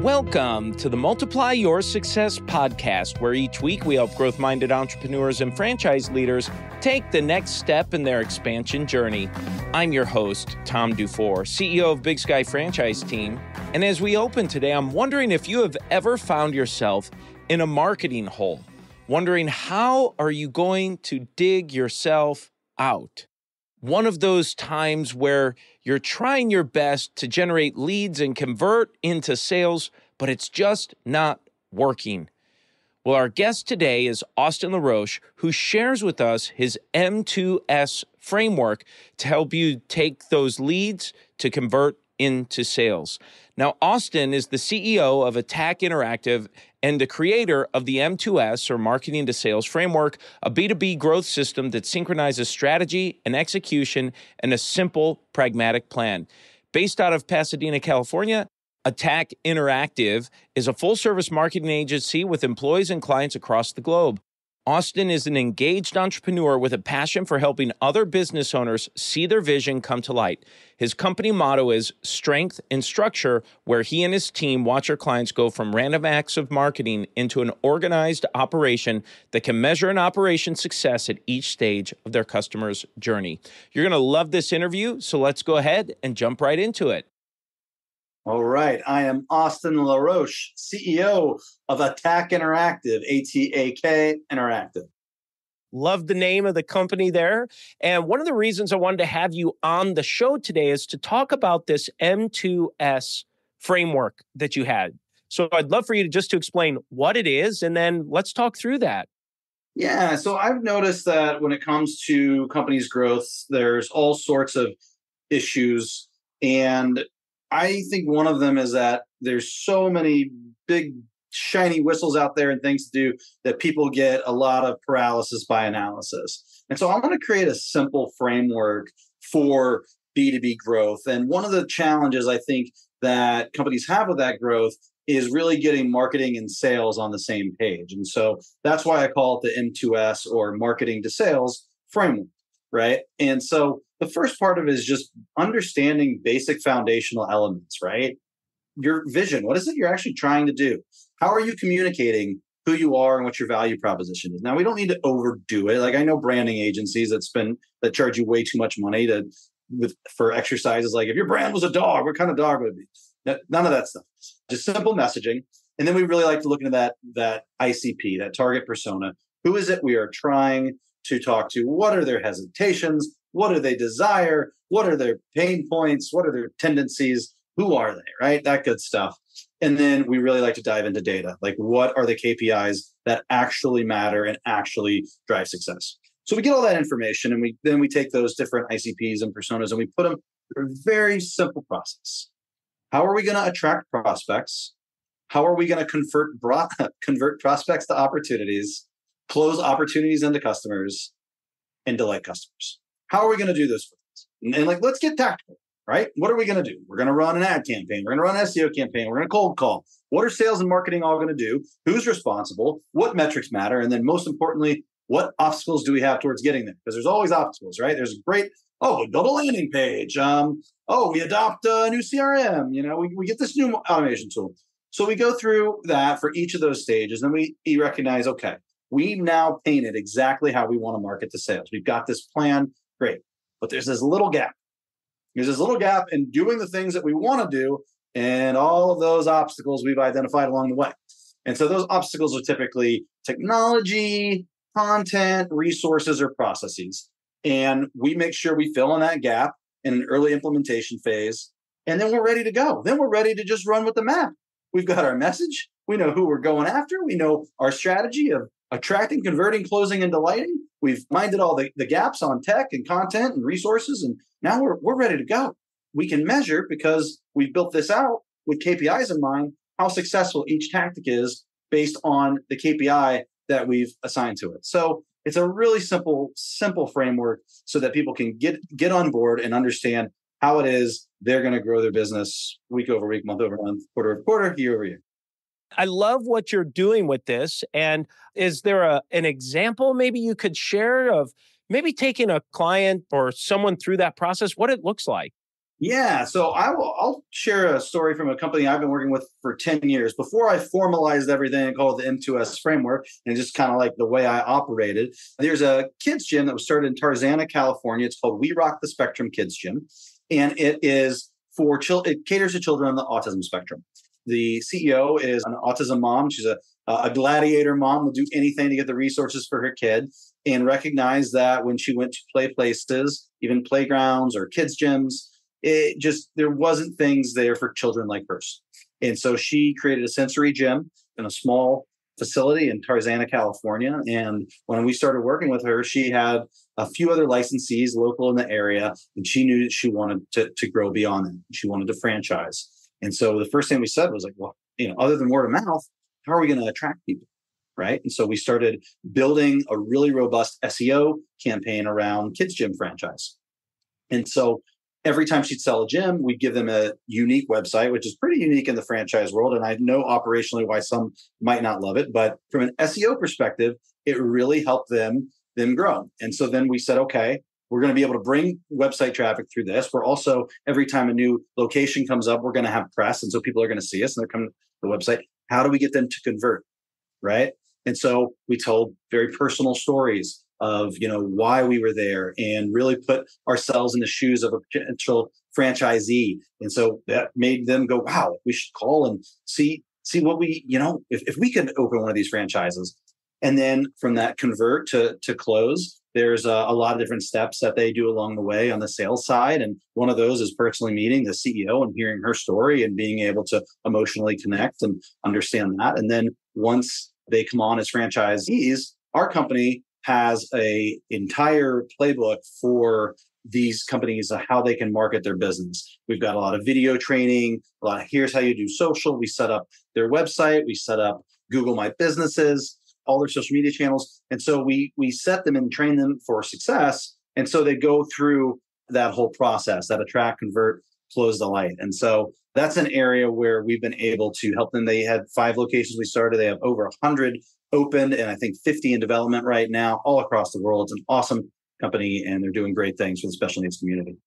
Welcome to the Multiply Your Success podcast, where each week we help growth-minded entrepreneurs and franchise leaders take the next step in their expansion journey. I'm your host, Tom Dufour, CEO of Big Sky Franchise Team. And as we open today, I'm wondering if you have ever found yourself in a marketing hole, wondering how are you going to dig yourself out? One of those times where you're trying your best to generate leads and convert into sales, but it's just not working. Well, our guest today is Austin LaRoche, who shares with us his M2S Framework to help you take those leads to convert into sales. Now, Austin is the CEO of ATAK Interactive and the creator of the M2S, or Marketing to Sales Framework, a B2B growth system that synchronizes strategy and execution in a simple, pragmatic plan. Based out of Pasadena, California, ATAK Interactive is a full-service marketing agency with employees and clients across the globe. Austin is an engaged entrepreneur with a passion for helping other business owners see their vision come to light. His company motto is strength in structure, where he and his team watch our clients go from random acts of marketing into an organized operation that can measure an operation's success at each stage of their customer's journey. You're going to love this interview, so let's go ahead and jump right into it. All right. I am Austin LaRoche, CEO of ATAK Interactive, ATAK Interactive. Love the name of the company there. And one of the reasons I wanted to have you on the show today is to talk about this M2S framework that you had. So I'd love for you to explain what it is, and then let's talk through that. Yeah. So I've noticed that when it comes to companies' growth, there's all sorts of issues. And I think one of them is that there's so many big, shiny whistles out there and things to do that people get a lot of paralysis by analysis. And so I want to create a simple framework for B2B growth. And one of the challenges I think that companies have with that growth is really getting marketing and sales on the same page. And so that's why I call it the M2S, or Marketing to Sales Framework, right? And so the first part of it is just understanding basic foundational elements, right? Your vision. What is it you're actually trying to do? How are you communicating who you are and what your value proposition is? Now, we don't need to overdo it. Like, I know branding agencies that charge you way too much money for exercises like, if your brand was a dog, what kind of dog would it be? None of that stuff. Just simple messaging. And then we really like to look into that ICP, that target persona. Who is it we are trying to talk to? What are their hesitations? What do they desire? What are their pain points? What are their tendencies? Who are they, right? That good stuff. And then we really like to dive into data. Like, what are the KPIs that actually matter and actually drive success? So we get all that information, and we take those different ICPs and personas and we put them through a very simple process. How are we going to attract prospects? How are we going to convert prospects to opportunities, close opportunities into customers, and delight customers? How are we going to do this for us? And let's get tactical, right? What are we going to do? We're going to run an ad campaign. We're going to run an SEO campaign. We're going to cold call. What are sales and marketing all going to do? Who's responsible? What metrics matter? And then most importantly, what obstacles do we have towards getting there? Because there's always obstacles, right? There's we build a landing page. We adopt a new CRM. We get this new automation tool. So we go through that for each of those stages. And we recognize, okay, we've now painted exactly how we want to market to sales. We've got this plan. Great. But there's this little gap. There's this little gap in doing the things that we want to do and all of those obstacles we've identified along the way. And so those obstacles are typically technology, content, resources, or processes. And we make sure we fill in that gap in an early implementation phase. And then we're ready to go. Then we're ready to just run with the map. We've got our message. We know who we're going after. We know our strategy of attracting, converting, closing, and delighting. We've minded all the gaps on tech and content and resources, and now we're ready to go. We can measure, because we've built this out with KPIs in mind, how successful each tactic is based on the KPI that we've assigned to it. So it's a really simple framework so that people can get on board and understand how it is they're going to grow their business week over week, month over month, quarter over quarter, year over year. I love what you're doing with this. And is there an example maybe you could share of maybe taking a client or someone through that process, what it looks like? Yeah, so I'll share a story from a company I've been working with for 10 years. Before I formalized everything and called it the M2S Framework and just kind of like the way I operated, there's a kids gym that was started in Tarzana, California. It's called We Rock the Spectrum Kids Gym. And it is for children, it caters to children on the autism spectrum. The CEO is an autism mom. She's a gladiator mom, would do anything to get the resources for her kid, and recognized that when she went to play places, even playgrounds or kids gyms, it just there wasn't things there for children like hers. And so she created a sensory gym in a small facility in Tarzana, California. And when we started working with her, she had a few other licensees local in the area, and she knew that she wanted to grow beyond that. She wanted to franchise. And so the first thing we said was like, well, other than word of mouth, how are we going to attract people? Right. And so we started building a really robust SEO campaign around kids gym franchise. And so every time she'd sell a gym, we'd give them a unique website, which is pretty unique in the franchise world. And I know operationally why some might not love it, but from an SEO perspective, it really helped them grow. And so then we said, okay, we're going to be able to bring website traffic through this. We're also, every time a new location comes up, we're going to have press. And so people are going to see us and they're coming to the website. How do we get them to convert? Right. And so we told very personal stories of why we were there and really put ourselves in the shoes of a potential franchisee. And so that made them go, wow, we should call and see what we, if we could open one of these franchises. And then from that convert to close, there's a lot of different steps that they do along the way on the sales side. And one of those is personally meeting the CEO and hearing her story and being able to emotionally connect and understand that. And then once they come on as franchisees, our company has a entire playbook for these companies of how they can market their business. We've got a lot of video training, a lot of here's how you do social. We set up their website, we set up Google My Businesses, all their social media channels. And so we set them and train them for success. And so they go through that whole process, that attract, convert, close the light. And so that's an area where we've been able to help them. They had 5 locations we started. They have over 100 opened and I think 50 in development right now, all across the world. It's an awesome company and they're doing great things for the special needs community.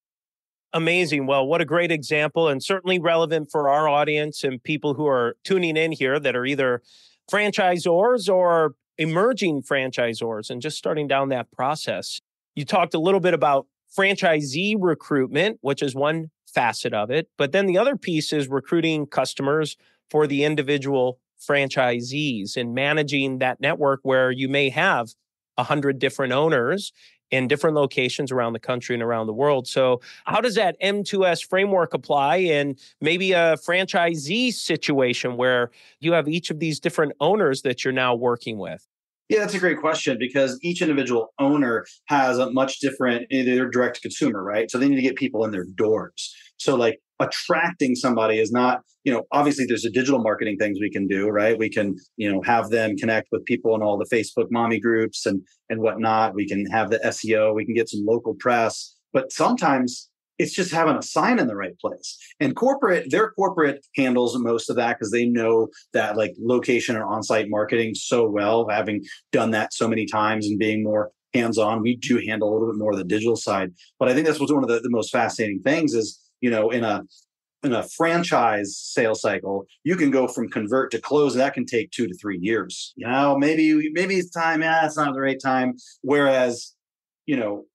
Amazing. Well, what a great example and certainly relevant for our audience and people who are tuning in here that are either franchisors or emerging franchisors and just starting down that process. You talked a little bit about franchisee recruitment, which is one facet of it. But then the other piece is recruiting customers for the individual franchisees and managing that network where you may have 100 different owners in different locations around the country and around the world. So how does that M2S framework apply in maybe a franchisee situation where you have each of these different owners that you're now working with? Yeah, that's a great question because each individual owner has a much different, they're direct to consumer, right? So they need to get people in their doors. So like attracting somebody is not, obviously there's a digital marketing things we can do, right? We can, have them connect with people in all the Facebook mommy groups and whatnot. We can have the SEO, we can get some local press, but sometimes it's just having a sign in the right place. And their corporate handles most of that because they know that like location and on-site marketing so well, having done that so many times and being more hands-on. We do handle a little bit more of the digital side. But I think that's what's one of the most fascinating things is, in a franchise sales cycle, you can go from convert to close. That can take 2 to 3 years. Maybe it's time. Yeah, it's not the right time. Whereas,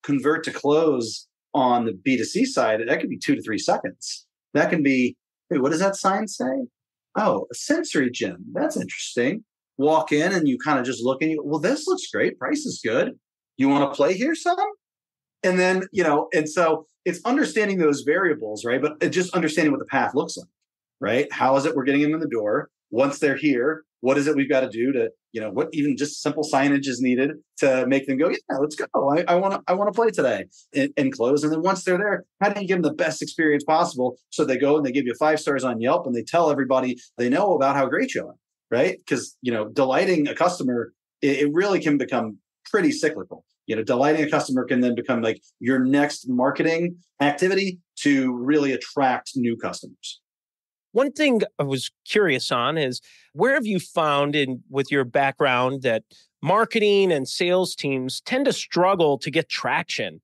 convert to close on the B2C side, that could be 2 to 3 seconds. That can be, hey, what does that sign say? Oh, a sensory gym. That's interesting. Walk in and you kind of just look and well, this looks great. Price is good. You want to play here, son? And then, and so it's understanding those variables, right? But just understanding what the path looks like, right? How is it we're getting them in the door? Once they're here, what is it we've got to do to, what even just simple signage is needed to make them go, yeah, let's go. I want to play today and close. And then once they're there, how do you give them the best experience possible? So they go and they give you 5 stars on Yelp and they tell everybody they know about how great you are, right? Because, delighting a customer, it really can become pretty cyclical. Delighting a customer can then become like your next marketing activity to really attract new customers. One thing I was curious on is where have you found with your background that marketing and sales teams tend to struggle to get traction?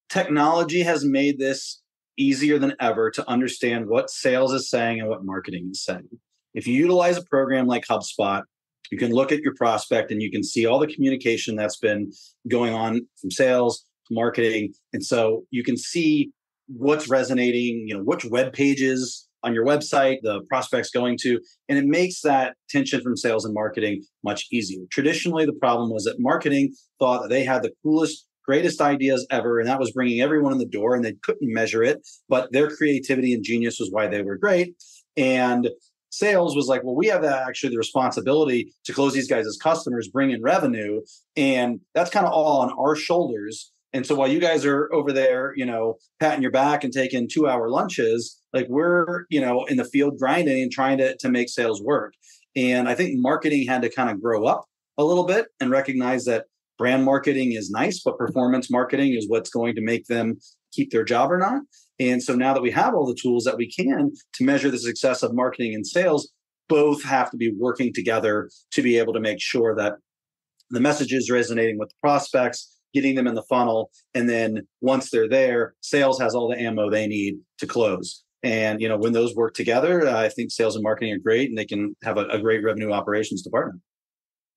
Technology has made this easier than ever to understand what sales is saying and what marketing is saying. If you utilize a program like HubSpot, you can look at your prospect and you can see all the communication that's been going on from sales to marketing. And so you can see what's resonating, which web pages on your website the prospect's going to, and it makes that tension from sales and marketing much easier. Traditionally, the problem was that marketing thought that they had the coolest, greatest ideas ever, and that was bringing everyone in the door, and they couldn't measure it, but their creativity and genius was why they were great. And sales was like, well, we have actually the responsibility to close these guys as customers, bring in revenue, and that's kind of all on our shoulders. And so while you guys are over there, patting your back and taking 2-hour lunches, like we're, in the field grinding and trying to make sales work. And I think marketing had to kind of grow up a little bit and recognize that brand marketing is nice, but performance marketing is what's going to make them keep their job or not. And so now that we have all the tools that we can to measure the success of marketing and sales, both have to be working together to be able to make sure that the message is resonating with the prospects, getting them in the funnel. And then once they're there, sales has all the ammo they need to close. And, when those work together, I think sales and marketing are great and they can have a great revenue operations department.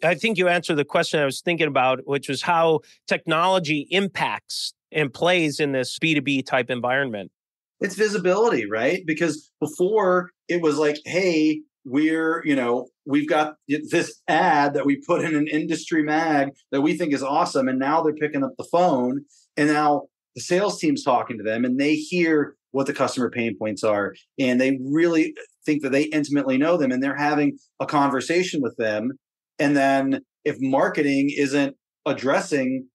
I think you answered the question I was thinking about, which was how technology impacts and plays in this B2B type environment. It's visibility, right? Because before it was like, hey, we've got this ad that we put in an industry mag that we think is awesome. And now they're picking up the phone and now the sales team's talking to them and they hear what the customer pain points are. And they really think that they intimately know them and they're having a conversation with them. And then if marketing isn't addressing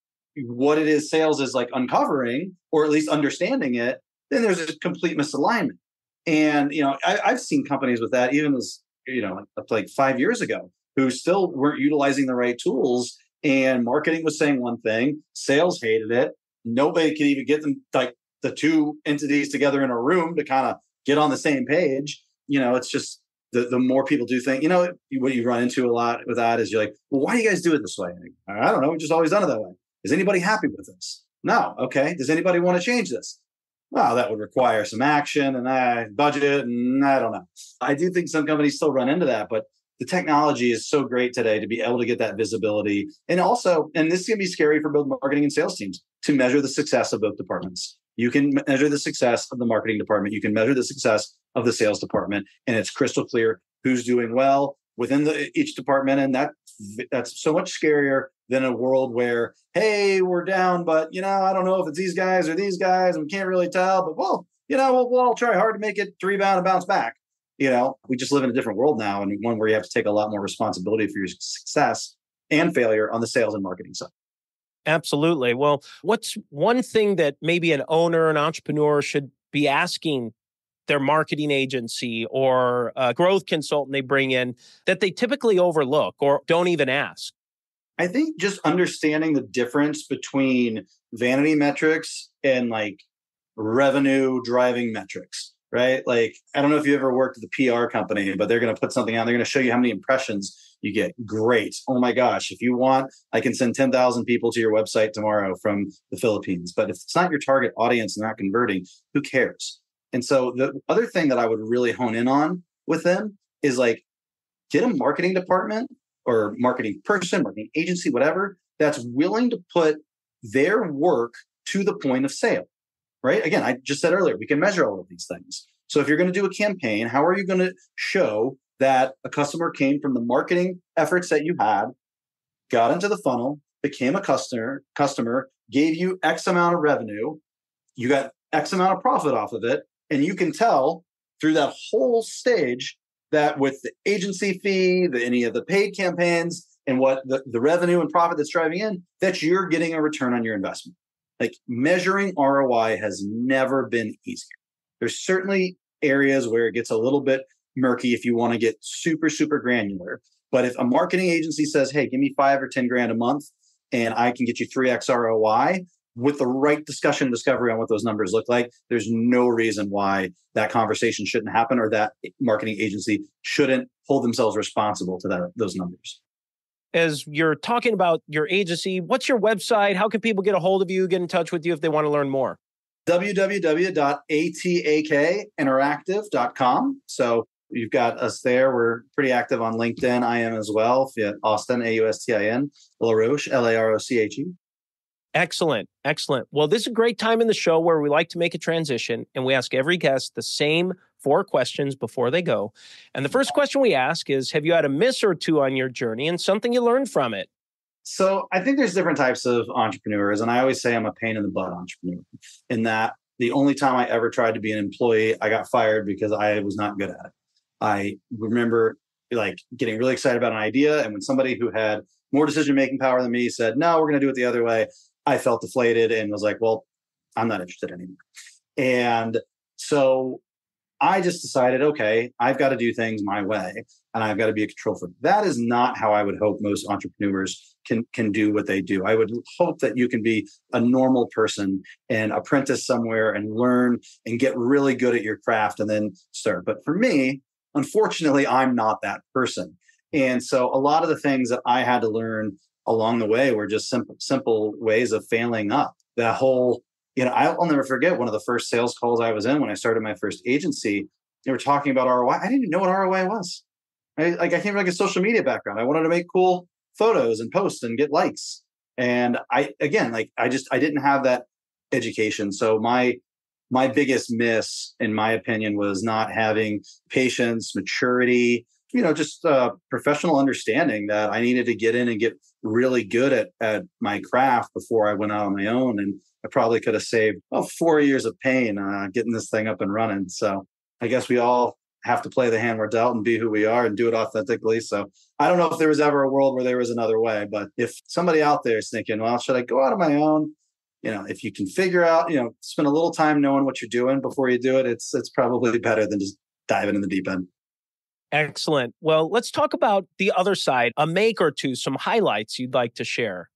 what it is sales is like uncovering, or at least understanding it, then there's a complete misalignment. And, I've seen companies with that, even as, like 5 years ago, who still weren't utilizing the right tools and marketing was saying one thing, sales hated it. Nobody could even get them, like the two entities together in a room to kind of get on the same page. It's just the more people do think, what you run into a lot with that is you're like, well, why do you guys do it this way? I don't know. We've just always done it that way. Is anybody happy with this? No. Okay. Does anybody want to change this? Well, that would require some action and budget, and I don't know. I do think some companies still run into that, but the technology is so great today to be able to get that visibility. And also, and this can be scary for both marketing and sales teams, to measure the success of both departments. You can measure the success of the marketing department. You can measure the success of the sales department, and it's crystal clear who's doing well within each department. And that's so much scarier than a world where, hey, we're down, but I don't know if it's these guys or these guys, and we can't really tell. But we'll all try hard to make it to rebound and bounce back. We just live in a different world now, and one where you have to take a lot more responsibility for your success and failure on the sales and marketing side. Absolutely. Well, what's one thing that maybe an owner, an entrepreneur should be asking their marketing agency or a growth consultant they bring in that they typically overlook or don't even ask? I think just understanding the difference between vanity metrics and like revenue driving metrics, right? Like, I don't know if you ever worked at the PR company, but they're going to put something out. They're going to show you how many impressions you get. Great. Oh my gosh. If you want, I can send 10,000 people to your website tomorrow from the Philippines. But if it's not your target audience and not converting, who cares? And so the other thing that I would really hone in on with them is like, get a marketing department or marketing person, marketing agency, whatever, that's willing to put their work to the point of sale, right? Again, I just said earlier, we can measure all of these things. So if you're going to do a campaign, how are you going to show that a customer came from the marketing efforts that you had, got into the funnel, became a customer, gave you X amount of revenue, you got X amount of profit off of it, and you can tell through that whole stage that with the agency fee, any of the paid campaigns, and what the revenue and profit that's driving in, that you're getting a return on your investment. Like measuring ROI has never been easier. There's certainly areas where it gets a little bit murky if you want to get super, super granular. But if a marketing agency says, hey, give me $5 or $10 a month and I can get you 3x ROI, with the right discussion and discovery on what those numbers look like, there's no reason why that conversation shouldn't happen or that marketing agency shouldn't hold themselves responsible to those numbers. As you're talking about your agency, what's your website? How can people get a hold of you, get in touch with you if they want to learn more? www.atakinteractive.com. So you've got us there. We're pretty active on LinkedIn. I am as well. Austin, Austin, LaRoche, LAROCHE. Excellent. Excellent. Well, this is a great time in the show where we like to make a transition and we ask every guest the same 4 questions before they go. And the first question we ask is, have you had a miss or two on your journey and something you learned from it? So I think there's different types of entrepreneurs. And I always say I'm a pain in the butt entrepreneur in that the only time I ever tried to be an employee, I got fired because I was not good at it. I remember getting really excited about an idea. And when somebody who had more decision-making power than me said, no, we're going to do it the other way, I felt deflated and was like, well, I'm not interested anymore. And so I just decided, okay, I've got to do things my way and I've got to be a control freak. That is not how I would hope most entrepreneurs can do what they do. I would hope that you can be a normal person and apprentice somewhere and learn and get really good at your craft and then start. But for me, unfortunately, I'm not that person. And so a lot of the things that I had to learn along the way were just simple ways of failing up. That whole, I'll never forget one of the first sales calls I was in when I started my first agency. They were talking about ROI. I didn't even know what ROI was. I came from a social media background. I wanted to make cool photos and post and get likes. And I didn't have that education. So my biggest miss, in my opinion, was not having patience, maturity, just professional understanding that I needed to get in and get really good at my craft before I went out on my own. And I probably could have saved 4 years of pain getting this thing up and running. So I guess we all have to play the hand we're dealt and be who we are and do it authentically. So I don't know if there was ever a world where there was another way, but if somebody out there is thinking, well, should I go out on my own? If you can figure out, spend a little time knowing what you're doing before you do it, it's probably better than just diving in the deep end. Excellent. Well, let's talk about the other side, a make or two, some highlights you'd like to share.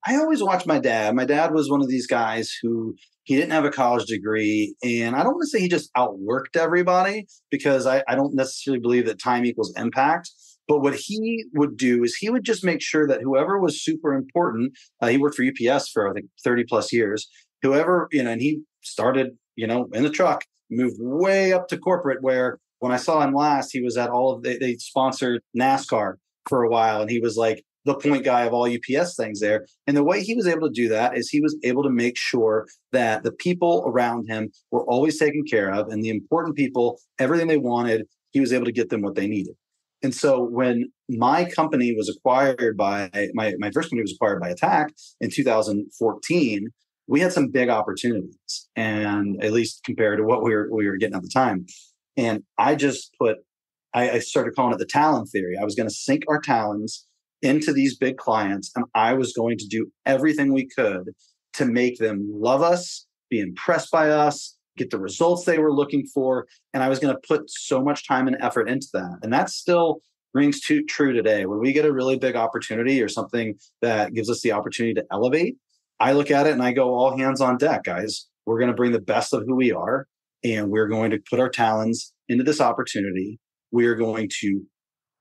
I always watched my dad. My dad was one of these guys who he didn't have a college degree. And I don't want to say he just outworked everybody because I don't necessarily believe that time equals impact. But what he would do is he would just make sure that whoever was super important, he worked for UPS for, I think, 30 plus years, whoever, and he started, in the truck, moved way up to corporate where when I saw him last, he was at they sponsored NASCAR for a while. And he was like the point guy of all UPS things there. And the way he was able to do that is he was able to make sure that the people around him were always taken care of. And the important people, everything they wanted, he was able to get them what they needed. And so when my company was acquired by, my first company was acquired by ATAK in 2014, we had some big opportunities, and at least compared to what we were getting at the time. And I started calling it the talent theory. I was going to sink our talents into these big clients, and I was going to do everything we could to make them love us, be impressed by us, get the results they were looking for. And I was going to put so much time and effort into that. And that still rings true today. When we get a really big opportunity or something that gives us the opportunity to elevate, I look at it and I go, all hands on deck, guys. We're going to bring the best of who we are, and we're going to put our talents into this opportunity. We are going to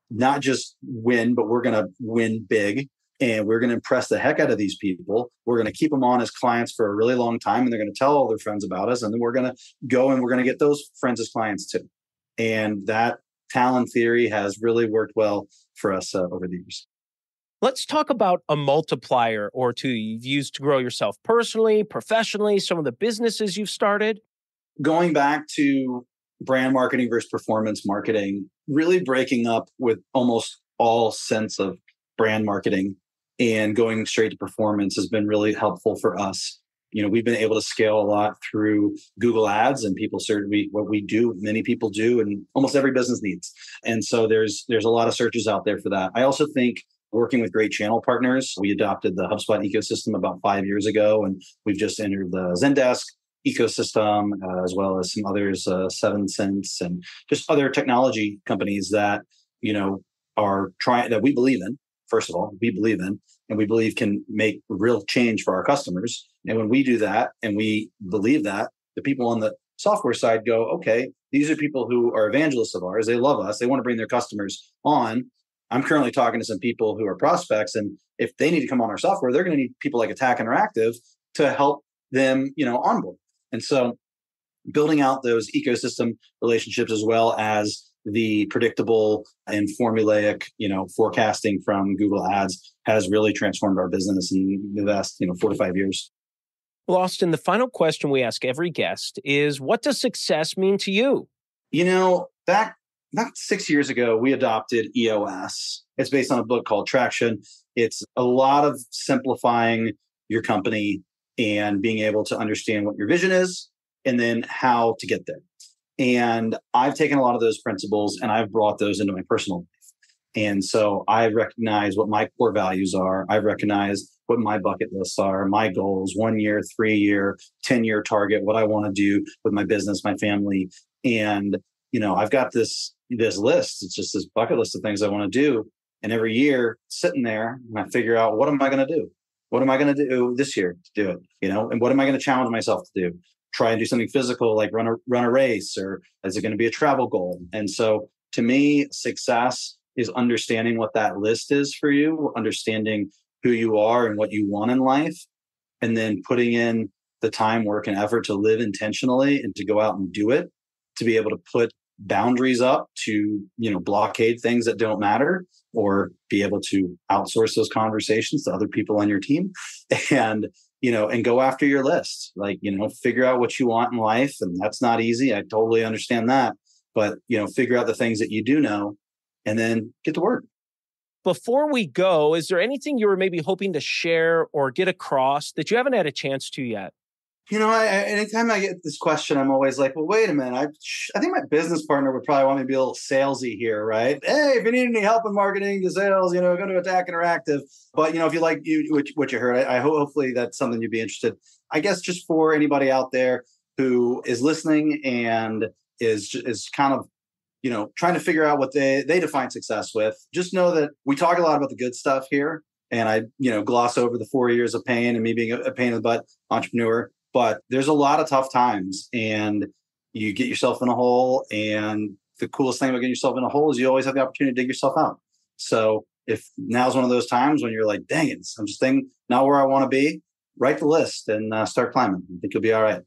not just win, but we're going to win big. And we're going to impress the heck out of these people. We're going to keep them on as clients for a really long time. And they're going to tell all their friends about us. And then we're going to go and we're going to get those friends as clients too. And that talent theory has really worked well for us over the years. Let's talk about a multiplier or two you've used to grow yourself personally, professionally, some of the businesses you've started. Going back to brand marketing versus performance marketing, really breaking up with almost all sense of brand marketing and going straight to performance has been really helpful for us. We've been able to scale a lot through Google Ads, and people certainly what we do, many people do, and almost every business needs. And so there's a lot of searches out there for that. I also think working with great channel partners, we adopted the HubSpot ecosystem about 5 years ago, and we've just entered the Zendesk ecosystem, as well as some others, 7sense, and just other technology companies that, are trying, that we believe in. First of all, we believe in, and we believe can make real change for our customers. And when we do that, and we believe that, the people on the software side go, okay, these are people who are evangelists of ours. They love us. They want to bring their customers on. I'm currently talking to some people who are prospects, and if they need to come on our software, they're going to need people like ATAK Interactive to help them, onboard. And so building out those ecosystem relationships as well as the predictable and formulaic, forecasting from Google Ads has really transformed our business in the last, 4 to 5 years. Well, Austin, the final question we ask every guest is, what does success mean to you? Back about 6 years ago, we adopted EOS. It's based on a book called Traction. It's a lot of simplifying your company and being able to understand what your vision is and then how to get there. And I've taken a lot of those principles and I've brought those into my personal life. And so I recognize what my core values are. I recognize what my bucket lists are, my goals, 1 year, 3 year, 10-year target, what I want to do with my business, my family. And, I've got this list. It's just this bucket list of things I want to do. And every year sitting there and I figure out, what am I going to do? What am I going to do this year to do it? And what am I going to challenge myself to do? Try and do something physical, like run a race, or is it going to be a travel goal? And so to me, success is understanding what that list is for you, understanding who you are and what you want in life, and then putting in the time, work, and effort to live intentionally and to go out and do it, to be able to put boundaries up to, blockade things that don't matter, or be able to outsource those conversations to other people on your team and go after your list, figure out what you want in life. And that's not easy. I totally understand that, but, figure out the things that you do know and then get to work. Before we go, is there anything you were maybe hoping to share or get across that you haven't had a chance to yet? Anytime I get this question, I'm always like, well, wait a minute. I think my business partner would probably want me to be a little salesy here, right? Hey, if you need any help in marketing to sales, go to ATAK Interactive. But, if you like what you heard, I hopefully that's something you'd be interested. I guess just for anybody out there who is listening and is kind of, trying to figure out what they define success with, just know that we talk a lot about the good stuff here. And I, gloss over the 4 years of pain and me being a pain in the butt entrepreneur. But there's a lot of tough times and you get yourself in a hole. And the coolest thing about getting yourself in a hole is you always have the opportunity to dig yourself out. So if now's one of those times when you're like, dang it, I'm just not where I want to be, write the list and start climbing. I think you'll be all right.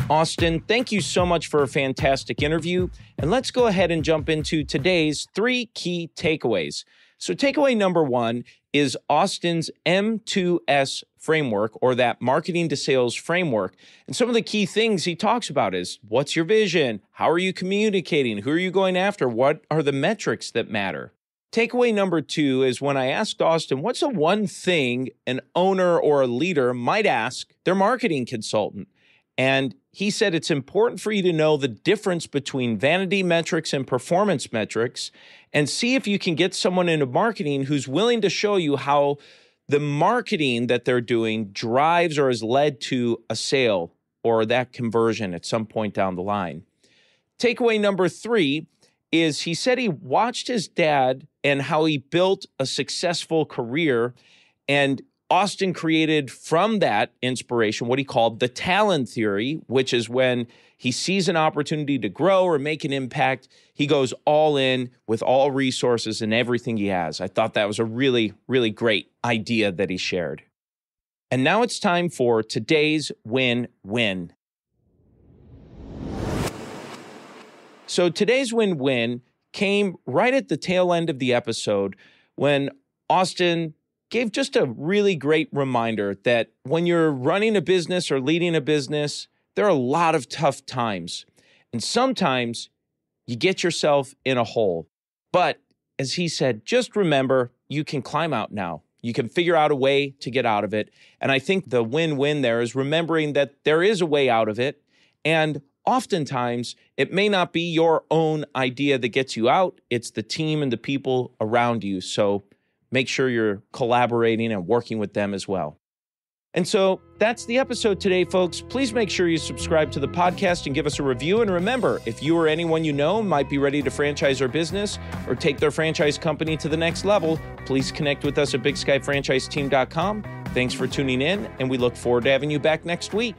Austin, thank you so much for a fantastic interview. And let's go ahead and jump into today's 3 key takeaways. So takeaway number 1 is Austin's M2S Framework, or that marketing to sales framework. And some of the key things he talks about is, what's your vision? How are you communicating? Who are you going after? What are the metrics that matter? Takeaway number 2 is when I asked Austin, what's the one thing an owner or a leader might ask their marketing consultant? And he said it's important for you to know the difference between vanity metrics and performance metrics, and see if you can get someone into marketing who's willing to show you how the marketing that they're doing drives or has led to a sale or that conversion at some point down the line. Takeaway number 3 is he said he watched his dad and how he built a successful career, and Austin created from that inspiration what he called the Talon theory, which is when he sees an opportunity to grow or make an impact, he goes all in with all resources and everything he has. I thought that was a really, really great idea that he shared. And now it's time for today's win-win. So today's win-win came right at the tail end of the episode when Austin gave just a really great reminder that when you're running a business or leading a business, there are a lot of tough times. And sometimes you get yourself in a hole. But as he said, just remember, you can climb out now. You can figure out a way to get out of it. And I think the win-win there is remembering that there is a way out of it. And oftentimes, it may not be your own idea that gets you out. It's the team and the people around you. So make sure you're collaborating and working with them as well. And so that's the episode today, folks. Please make sure you subscribe to the podcast and give us a review. And remember, if you or anyone you know might be ready to franchise their business or take their franchise company to the next level, please connect with us at bigskyfranchiseteam.com. Thanks for tuning in, and we look forward to having you back next week.